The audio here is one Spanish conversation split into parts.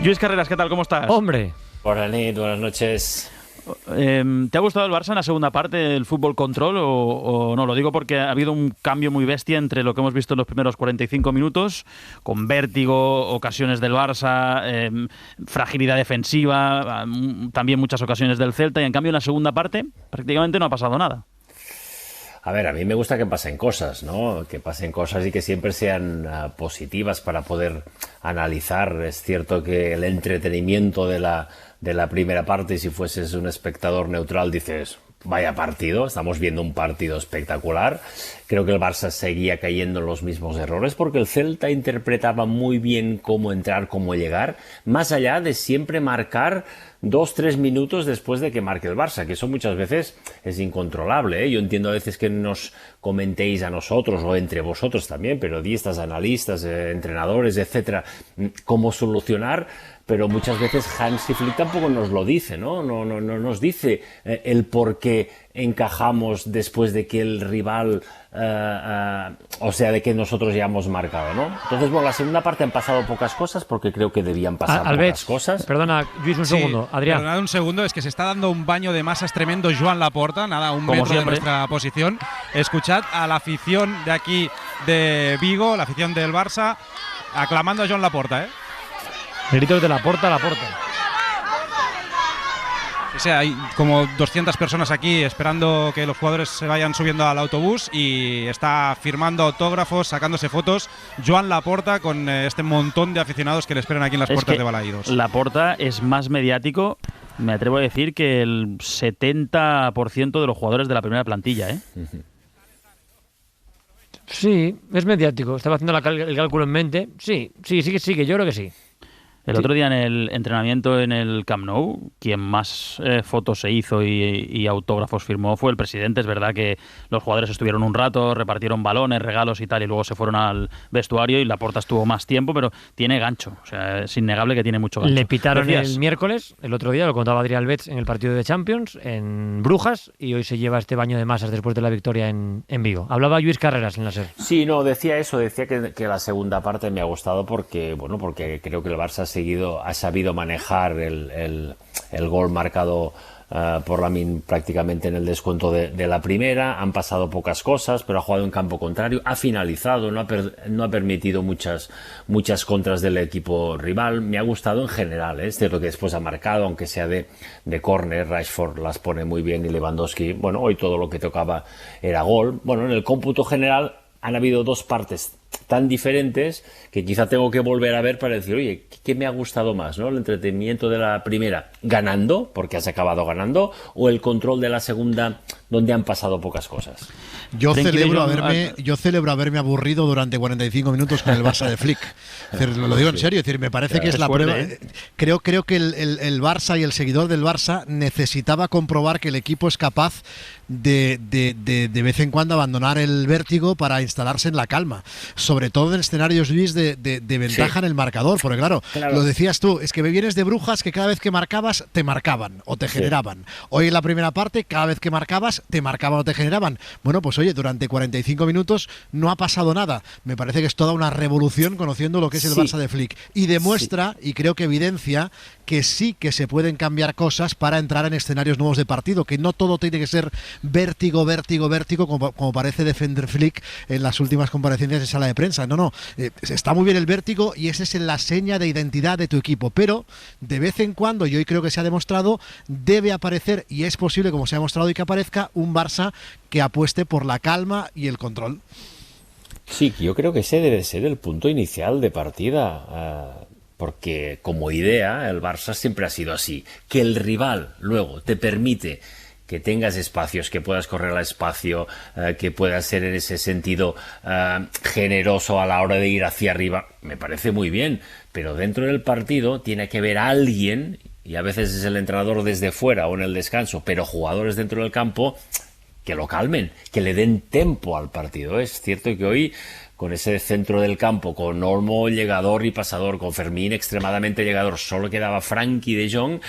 Luis Carreras, ¿qué tal? ¿Cómo estás? Hombre. Buenas noches. ¿Te ha gustado el Barça en la segunda parte del fútbol control o no? Lo digo porque ha habido un cambio muy bestia entre lo que hemos visto en los primeros 45 minutos, con vértigo, ocasiones del Barça, fragilidad defensiva, también muchas ocasiones del Celta, y en cambio en la segunda parte prácticamente no ha pasado nada. A ver, a mí me gusta que pasen cosas, ¿no? Que pasen cosas y que siempre sean positivas para poder analizar. Es cierto que el entretenimiento de la primera parte, si fueses un espectador neutral, dices, vaya partido, estamos viendo un partido espectacular. Creo que el Barça seguía cayendo en los mismos errores porque el Celta interpretaba muy bien cómo entrar, cómo llegar, más allá de siempre marcar 2-3 minutos después de que marque el Barça, que eso muchas veces es incontrolable, ¿eh? Yo entiendo a veces que nos comentéis a nosotros o entre vosotros también, periodistas, analistas, entrenadores, etcétera, cómo solucionar, pero muchas veces Hansi Flick tampoco nos lo dice, ¿no? No nos dice el por qué encajamos después de que el rival, o sea, de que nosotros ya hemos marcado, ¿no? Entonces, bueno, la segunda parte han pasado pocas cosas porque creo que debían pasar pocas cosas. Perdona, Luis, un segundo. Adrián. Perdona un segundo, es que se está dando un baño de masas tremendo Joan Laporta, nada, un Como metro siempre de nuestra posición. Escuchad a la afición de aquí de Vigo, la afición del Barça, aclamando a Joan Laporta, ¿eh? Gritos de Laporta. O sea, hay como 200 personas aquí esperando que los jugadores se vayan subiendo al autobús y está firmando autógrafos, sacándose fotos Joan Laporta con este montón de aficionados que le esperan aquí en las puertas de Balaídos. Laporta es más mediático, me atrevo a decir, que el 70% de los jugadores de la primera plantilla, ¿eh? Sí, es mediático. Estaba haciendo el cálculo en mente. Sí, que yo creo que sí. El otro día en el entrenamiento en el Camp Nou, quien más fotos se hizo y autógrafos firmó fue el presidente. Es verdad que los jugadores estuvieron un rato, repartieron balones, regalos y tal, y luego se fueron al vestuario y Laporta estuvo más tiempo, pero tiene gancho. O sea, es innegable que tiene mucho gancho. Le pitaron ¿Decías? el miércoles, el otro día, lo contaba Adrián Albets en el partido de Champions, en Brujas, y hoy se lleva este baño de masas después de la victoria en Vigo. Hablaba Luis Carreras en la SER. Sí, no, decía que la segunda parte me ha gustado porque creo que el Barça ha sabido manejar el gol marcado por Lamine prácticamente en el descuento de la primera. Han pasado pocas cosas, pero ha jugado en campo contrario, ha finalizado, no ha permitido muchas contras del equipo rival. Me ha gustado en general, ¿eh? Es cierto que después ha marcado, aunque sea de córner. Rashford las pone muy bien y Lewandowski, bueno, hoy todo lo que tocaba era gol. Bueno, en el cómputo general han habido dos partes tan diferentes que quizá tengo que volver a ver para decir, oye, ¿qué me ha gustado más, ¿no? El entretenimiento de la primera ganando, porque has acabado ganando, o el control de la segunda, donde han pasado pocas cosas. Yo celebro haberme aburrido durante 45 minutos con el Barça de Flick. Es decir, lo digo en serio, es decir, me parece que es la prueba. Creo que el Barça y el seguidor del Barça necesitaba comprobar que el equipo es capaz de vez en cuando abandonar el vértigo para instalarse en la calma. Sobre todo en escenarios, Luis, de ventaja en el marcador, porque claro, lo decías tú, es que vienes de Brujas que cada vez que marcabas te marcaban o te generaban. Hoy en la primera parte, cada vez que marcabas te marcaban o te generaban. Bueno, pues oye, durante 45 minutos no ha pasado nada. Me parece que es toda una revolución conociendo lo que es el Barça de Flick. Y demuestra, y creo que evidencia, que sí que se pueden cambiar cosas para entrar en escenarios nuevos de partido, que no todo tiene que ser vértigo, como parece defender Flick en las últimas comparecencias de sala de prensa. No, está muy bien el vértigo y esa es la seña de identidad de tu equipo, pero de vez en cuando, y hoy creo que se ha demostrado, debe aparecer, y es posible, como se ha demostrado, y que aparezca un Barça que apueste por la calma y el control. Sí, yo creo que ese debe ser el punto inicial de partida, porque como idea el Barça siempre ha sido así, que el rival luego te permite que tengas espacios, que puedas correr al espacio, que puedas ser en ese sentido generoso a la hora de ir hacia arriba, me parece muy bien, pero dentro del partido tiene que haber alguien, y a veces es el entrenador desde fuera o en el descanso, pero jugadores dentro del campo que lo calmen, que le den tempo al partido. Es cierto que hoy, con ese centro del campo, con Olmo llegador y pasador, con Fermín extremadamente llegador, solo quedaba Frenkie de Jong.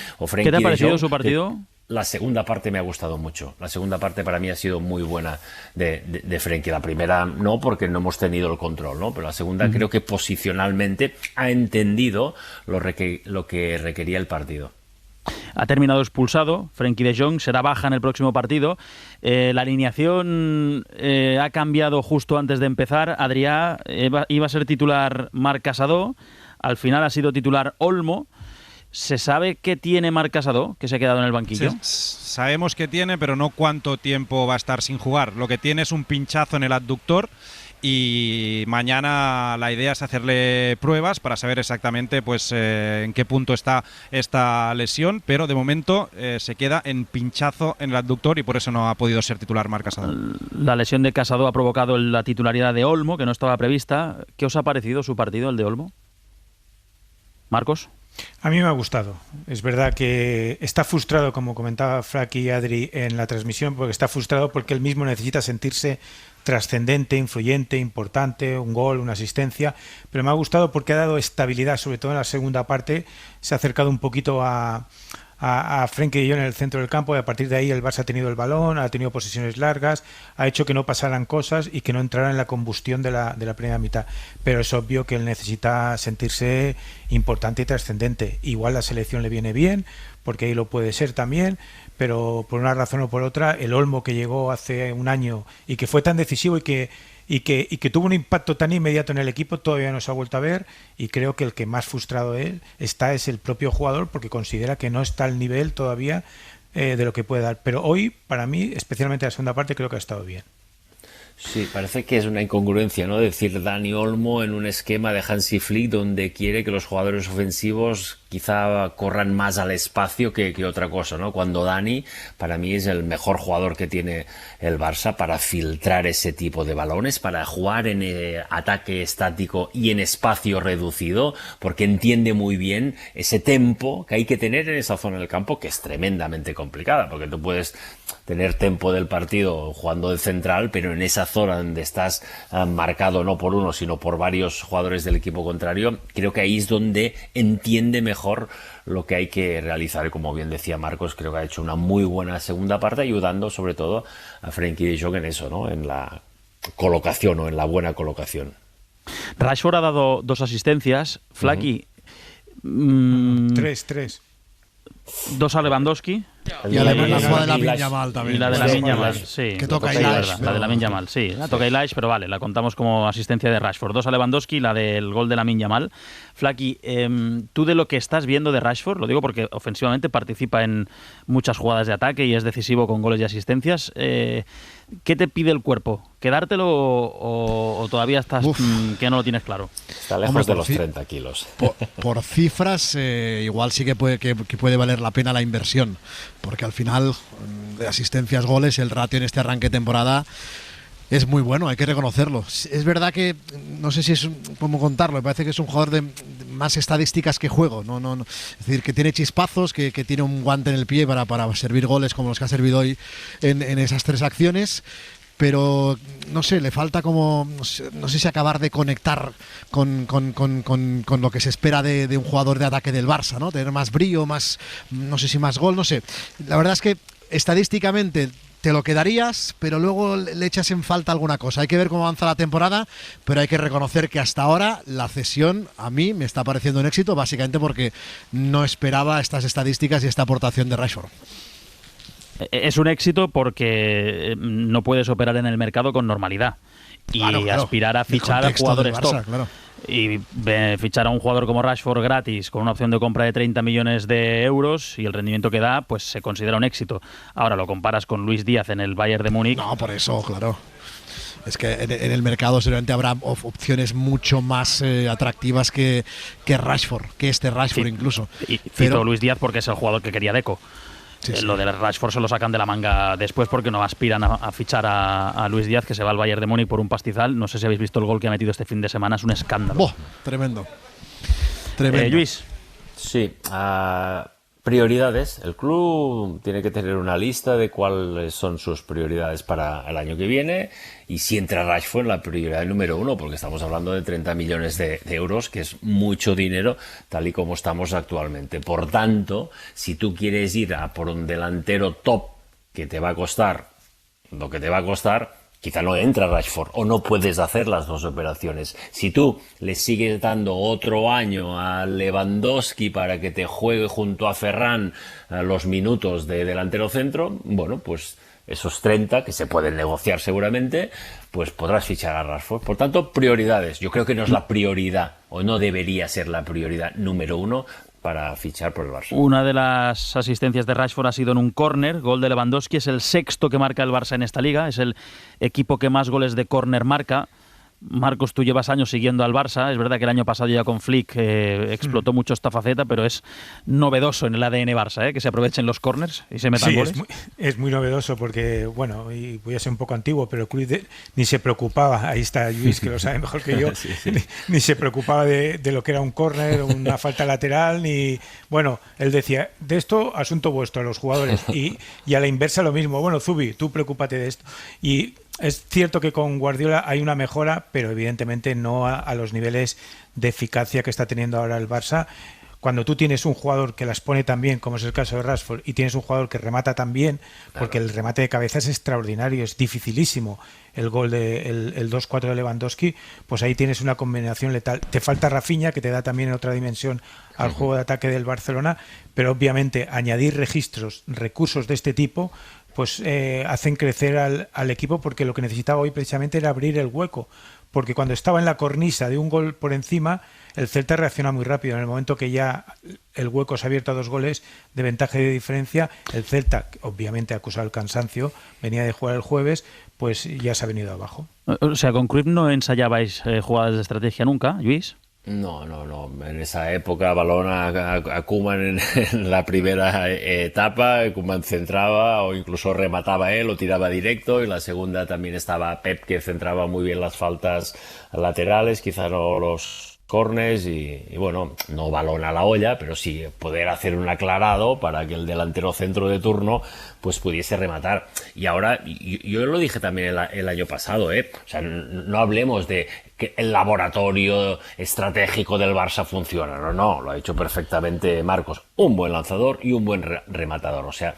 ¿Qué te ha parecido su partido? La segunda parte me ha gustado mucho. La segunda parte para mí ha sido muy buena de Frenkie. La primera no, porque no hemos tenido el control, ¿no? Pero la segunda creo que posicionalmente ha entendido lo que requería el partido. Ha terminado expulsado, Frenkie de Jong será baja en el próximo partido. La alineación ha cambiado justo antes de empezar. Adrià iba a ser titular Marc Casadó, al final ha sido titular Olmo. ¿Se sabe qué tiene Marc Casadó, que se ha quedado en el banquillo? Sí, sabemos que tiene, pero no cuánto tiempo va a estar sin jugar. Lo que tiene es un pinchazo en el abductor y mañana la idea es hacerle pruebas para saber exactamente pues en qué punto está esta lesión, pero de momento se queda en pinchazo en el abductor y por eso no ha podido ser titular Marc Casadó. La lesión de Casadó ha provocado la titularidad de Olmo, que no estaba prevista. ¿Qué os ha parecido su partido, el de Olmo? Marcos. A mí me ha gustado. Es verdad que está frustrado, como comentaba Frankie y Adri en la transmisión, porque está frustrado porque él mismo necesita sentirse trascendente, influyente, importante, un gol, una asistencia, pero me ha gustado porque ha dado estabilidad, sobre todo en la segunda parte. Se ha acercado un poquito a Frenkie de Jong en el centro del campo y a partir de ahí el Barça ha tenido el balón, ha tenido posesiones largas, ha hecho que no pasaran cosas y que no entrara en la combustión de la primera mitad. Pero es obvio que él necesita sentirse importante y trascendente. Igual la selección le viene bien, porque ahí lo puede ser también, pero por una razón o por otra, el Olmo que llegó hace un año y que fue tan decisivo y que tuvo un impacto tan inmediato en el equipo, todavía no se ha vuelto a ver, y creo que el que más frustrado es el propio jugador, porque considera que no está al nivel todavía de lo que puede dar. Pero hoy, para mí, especialmente la segunda parte, creo que ha estado bien. Sí, parece que es una incongruencia, ¿no? Decir Dani Olmo en un esquema de Hansi Flick donde quiere que los jugadores ofensivos quizá corran más al espacio que otra cosa, ¿no? Cuando Dani, para mí, es el mejor jugador que tiene el Barça para filtrar ese tipo de balones, para jugar en ataque estático y en espacio reducido, porque entiende muy bien ese tempo que hay que tener en esa zona del campo, que es tremendamente complicada, porque tú puedes tener tempo del partido jugando de central, pero en esa zona donde estás marcado no por uno, sino por varios jugadores del equipo contrario, creo que ahí es donde entiende mejor lo que hay que realizar. Y como bien decía Marcos, creo que ha hecho una muy buena segunda parte, ayudando sobre todo a Frenkie de Jong en eso, ¿no? En la colocación o en la buena colocación. Rashford ha dado 2 asistencias. Flaky. Tres. 2 a Lewandowski. Y además la jugada de Lamine Yamal también. Y la de Lamine Yamal, sí. Que toca Ilaix. La de Lamine Yamal, sí. La toca Ilaix, pero vale, la contamos como asistencia de Rashford. 2 a Lewandowski y la del gol de Lamine Yamal. Flaky, tú de lo que estás viendo de Rashford, lo digo porque ofensivamente participa en muchas jugadas de ataque y es decisivo con goles y asistencias. ¿Qué te pide el cuerpo? ¿Quedártelo o todavía estás que no lo tienes claro? Está lejos de los 30 kilos. Por cifras, igual sí que puede valer la pena la inversión, porque al final de asistencias, goles, el ratio en este arranque de temporada es muy bueno, hay que reconocerlo. Es verdad que no sé si es cómo contarlo, me parece que es un jugador de más estadísticas que juego, no. Es decir, que tiene chispazos, que tiene un guante en el pie para servir goles como los que ha servido hoy en esas 3 acciones. Pero no sé, le falta como, no sé si acabar de conectar con lo que se espera de un jugador de ataque del Barça, ¿no? Tener más brillo, más, no sé si más gol, no sé. La verdad es que estadísticamente te lo quedarías, pero luego le echas en falta alguna cosa. Hay que ver cómo avanza la temporada, pero hay que reconocer que hasta ahora la cesión a mí me está pareciendo un éxito, básicamente porque no esperaba estas estadísticas y esta aportación de Rashford. Es un éxito porque no puedes operar en el mercado con normalidad y claro. Aspirar a fichar a jugadores Barça, top. Claro. Y fichar a un jugador como Rashford gratis con una opción de compra de 30 millones de euros y el rendimiento que da, pues se considera un éxito. Ahora lo comparas con Luis Díaz en el Bayern de Múnich. No, por eso, claro. Es que en el mercado seguramente habrá opciones mucho más atractivas que Rashford, que este Rashford incluso. Y cito Luis Díaz porque es el jugador que quería Deco. Sí. Lo de Rashford se lo sacan de la manga después porque no aspiran a fichar a Luis Díaz, que se va al Bayern de Múnich por un pastizal. No sé si habéis visto el gol que ha metido este fin de semana, es un escándalo. Tremendo. Luis. Sí, Prioridades. El club tiene que tener una lista de cuáles son sus prioridades para el año que viene, y si entra Rashford en la prioridad número 1, porque estamos hablando de 30 millones de euros, que es mucho dinero tal y como estamos actualmente. Por tanto, si tú quieres ir a por un delantero top que te va a costar lo que te va a costar, quizá no entra Rashford o no puedes hacer las dos operaciones. Si tú le sigues dando otro año a Lewandowski para que te juegue junto a Ferran los minutos de delantero centro, bueno, pues esos 30, que se pueden negociar seguramente, pues podrás fichar a Rashford. Por tanto, prioridades. Yo creo que no es la prioridad, o no debería ser la prioridad número 1 para fichar por el Barça. Una de las asistencias de Rashford ha sido en un córner, gol de Lewandowski, es el 6º que marca el Barça en esta liga, es el equipo que más goles de córner marca. Marcos, tú llevas años siguiendo al Barça, es verdad que el año pasado ya con Flick explotó mucho esta faceta, pero es novedoso en el ADN Barça, que se aprovechen los córners y se metan goles. Es muy novedoso porque, bueno, y voy a ser un poco antiguo, pero el club ni se preocupaba, ahí está Luis que lo sabe mejor que yo, sí. Ni se preocupaba de lo que era un córner, una falta lateral, ni, bueno, él decía, de esto asunto vuestro a los jugadores, y a la inversa lo mismo, bueno, Zubi, tú preocúpate de esto. Y es cierto que con Guardiola hay una mejora, pero evidentemente no a los niveles de eficacia que está teniendo ahora el Barça. Cuando tú tienes un jugador que las pone tan bien, como es el caso de Rashford, y tienes un jugador que remata tan bien, porque el remate de cabeza es extraordinario, es dificilísimo el gol el 2-4 de Lewandowski, pues ahí tienes una combinación letal. Te falta Rafinha, que te da también otra dimensión al juego de ataque del Barcelona, pero obviamente añadir recursos de este tipo, pues hacen crecer al equipo, porque lo que necesitaba hoy precisamente era abrir el hueco, porque cuando estaba en la cornisa de un gol por encima, el Celta reacciona muy rápido. En el momento que ya el hueco se ha abierto a 2 goles de ventaja y de diferencia, el Celta, obviamente acusado el cansancio, venía de jugar el jueves, pues ya se ha venido abajo. O sea, con Cruyff no ensayabais jugadas de estrategia nunca, Luis. No. En esa época, balón a Koeman en la primera etapa, Koeman centraba o incluso remataba él o tiraba directo, y la segunda también estaba Pep, que centraba muy bien las faltas laterales, quizá no los córners, y bueno, no balón a la olla, pero sí poder hacer un aclarado para que el delantero centro de turno pues pudiese rematar. Y ahora, yo lo dije también el año pasado, o sea, no hablemos de que el laboratorio estratégico del Barça funciona, no, lo ha hecho perfectamente Marcos, un buen lanzador y un buen rematador, o sea,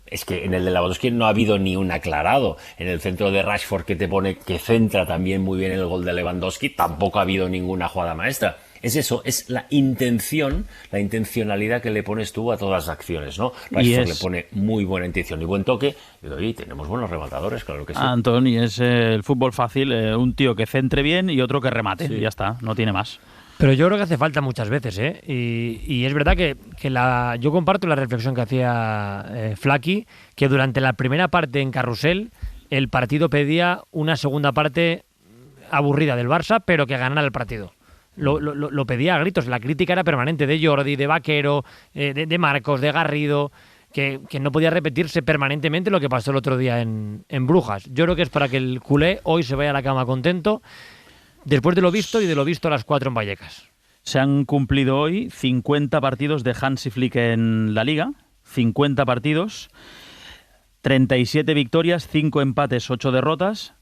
es que en el de Lewandowski no ha habido ni un aclarado. En el centro de Rashford, que centra también muy bien el gol de Lewandowski, tampoco ha habido ninguna jugada maestra. Es eso, es la intencionalidad que le pones tú a todas las acciones, ¿no? Rashford le pone muy buena intención y buen toque, y tenemos buenos rematadores, claro que sí. Antoni, es el fútbol fácil, un tío que centre bien y otro que remate, y ya está, no tiene más. Pero yo creo que hace falta muchas veces, y es verdad que yo comparto la reflexión que hacía Flaky, que durante la primera parte en Carrusel el partido pedía una segunda parte aburrida del Barça, pero que ganara el partido. Lo pedía a gritos, la crítica era permanente de Jordi, de Vaquero, de Marcos, de Garrido, que no podía repetirse permanentemente lo que pasó el otro día en Brujas. Yo creo que es para que el culé hoy se vaya a la cama contento, después de lo visto y de lo visto a las 4 en Vallecas. Se han cumplido hoy 50 partidos de Hansi Flick en la Liga, 50 partidos, 37 victorias, 5 empates, 8 derrotas,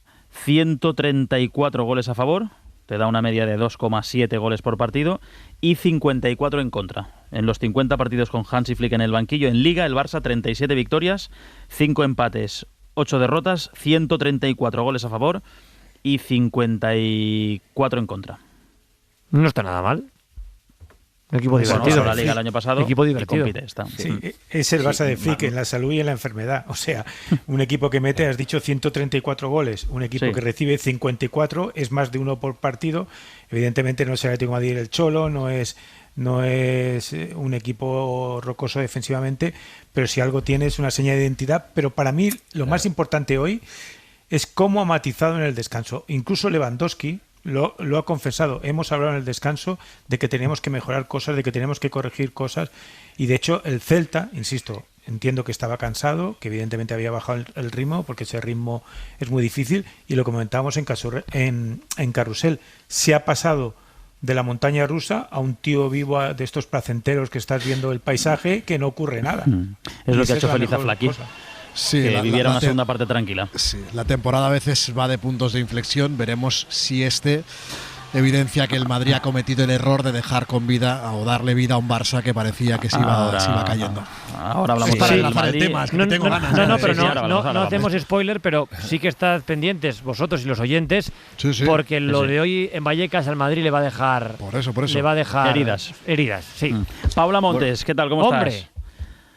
134 goles a favor, te da una media de 2,7 goles por partido, y 54 en contra. En los 50 partidos con Hansi Flick en el banquillo, en Liga, el Barça 37 victorias, 5 empates, 8 derrotas, 134 goles a favor y 54 en contra. No está nada mal. Un equipo divertido. Bueno, la Liga el año pasado. Equipo divertido. Compite, está. Sí, es el Barça de Flick en la salud y en la enfermedad. O sea, un equipo que mete, has dicho, 134 goles. Un equipo que recibe 54, es más de uno por partido. Evidentemente no es el Atlético de Madrid el Cholo, no es un equipo rocoso defensivamente, pero si algo tiene es una seña de identidad. Pero para mí lo más importante hoy es cómo ha matizado en el descanso. Incluso Lewandowski lo ha confesado. Hemos hablado en el descanso de que tenemos que mejorar cosas, de que tenemos que corregir cosas, y de hecho el Celta, insisto, entiendo que estaba cansado, que evidentemente había bajado el ritmo, porque ese ritmo es muy difícil, y lo comentábamos en Carrusel, se ha pasado de la montaña rusa a un tío vivo de estos placenteros que estás viendo el paisaje, que no ocurre nada. Es lo que ha hecho feliz a Flaky. Sí, que viviera una segunda parte tranquila. Sí, la temporada a veces va de puntos de inflexión. Veremos si evidencia que el Madrid ha cometido el error de dejar con vida o darle vida a un Barça que parecía que se iba cayendo. Ahora hablamos para del enlazar Madrid. el tema, es que tengo ganas. No hacemos spoiler, pero sí que estad pendientes vosotros y los oyentes, porque lo de hoy en Vallecas al Madrid le va a dejar por eso. Le va a dejar heridas, sí. Paula Montes, ¿qué tal? ¿Cómo estás?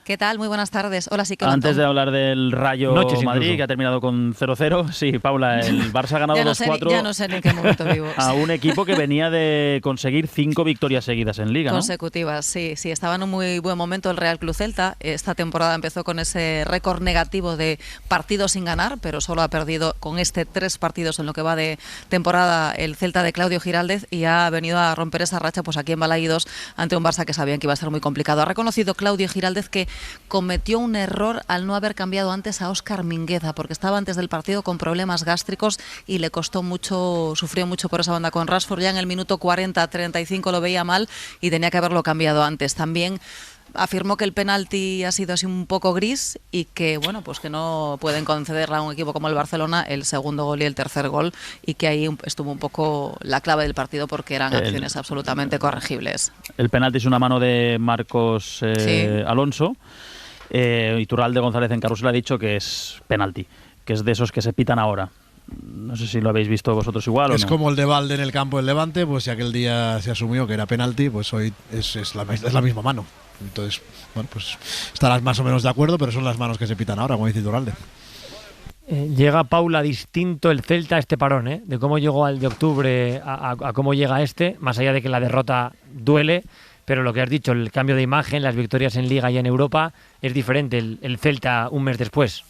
¿Qué tal? Muy buenas tardes. Hola, sí que Antes de hablar del Rayo Noches Madrid, incluso. que ha terminado con 0-0, sí, Paula, el Barça ha ganado 2-4 ya no sé ni en qué momento vivo. a un equipo que venía de conseguir 5 victorias seguidas en Liga, ¿no? Consecutivas, sí. Estaba en un muy buen momento el Real Club Celta. Esta temporada empezó con ese récord negativo de partidos sin ganar, pero solo ha perdido con 3 partidos en lo que va de temporada el Celta de Claudio Giraldez, y ha venido a romper esa racha pues aquí en Balaídos ante un Barça que sabían que iba a ser muy complicado. Ha reconocido Claudio Giraldez que cometió un error al no haber cambiado antes a Óscar Mingueza, porque estaba antes del partido con problemas gástricos y le costó mucho, sufrió mucho por esa banda con Rashford. Ya en el minuto 40-35 lo veía mal y tenía que haberlo cambiado antes. También afirmó que el penalti ha sido así un poco gris y que bueno, pues que no pueden concederle a un equipo como el Barcelona el segundo gol y el tercer gol, y que ahí estuvo un poco la clave del partido, porque eran acciones absolutamente corregibles. El penalti es una mano de Marcos Alonso. Iturralde González en Carrusel ha dicho que es penalti, que es de esos que se pitan ahora. No sé si lo habéis visto vosotros igual o no. Es como el de Valde en el campo del Levante, pues si aquel día se asumió que era penalti, pues hoy es la misma mano. Entonces, bueno, pues estarás más o menos de acuerdo, pero son las manos que se pitan ahora, como dice Iturralde. Llega, Paula, distinto el Celta a este parón, de cómo llegó al de octubre a cómo llega más allá de que la derrota duele. Pero lo que has dicho, el cambio de imagen, las victorias en Liga y en Europa, es diferente el Celta un mes después.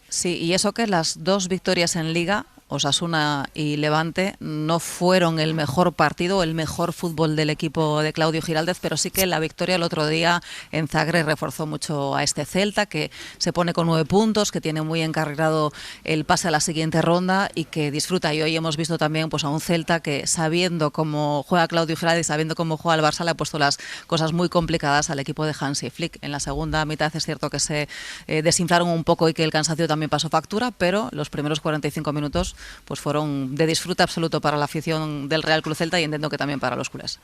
Sí, y eso que las 2 victorias en Liga, Osasuna y Levante, no fueron el mejor partido, el mejor fútbol del equipo de Claudio Giraldez, pero sí que la victoria el otro día en Zagreb reforzó mucho a este Celta, que se pone con 9 puntos, que tiene muy encarrilado el pase a la siguiente ronda y que disfruta. Y hoy hemos visto también pues a un Celta que, sabiendo cómo juega Claudio Giraldez y sabiendo cómo juega el Barça, le ha puesto las cosas muy complicadas al equipo de Hansi Flick. En la segunda mitad es cierto que se desinflaron un poco y que el cansancio también pasó factura, pero los primeros 45 minutos pues fueron de disfrute absoluto para la afición del Real Club Celta, y entiendo que también para los culés.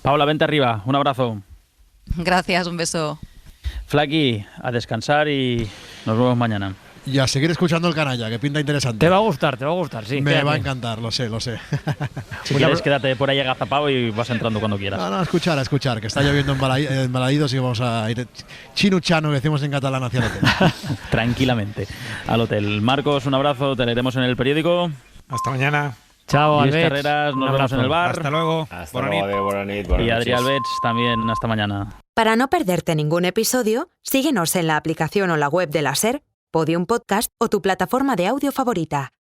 Paula, vente arriba, un abrazo. Gracias, un beso. Flaky, a descansar y nos vemos mañana. Y a seguir escuchando el canalla, que pinta interesante. Te va a gustar, sí. Me va a encantar, lo sé. Si quieres, quédate por ahí agazapado y vas entrando cuando quieras. No, a escuchar, que está lloviendo en Balaídos y vamos a ir chinuchano, que decimos en catalán, hacia el hotel. Tranquilamente, al hotel. Marcos, un abrazo, te leeremos en el periódico. Hasta mañana. Chao, Luis Albets. Carreras, nos vemos en el bar. Hasta luego. Hasta luego, buenas noches. Y Adrià Albets también, hasta mañana. Para no perderte ningún episodio, síguenos en la aplicación o la web de la SER, Podium Podcast o tu plataforma de audio favorita.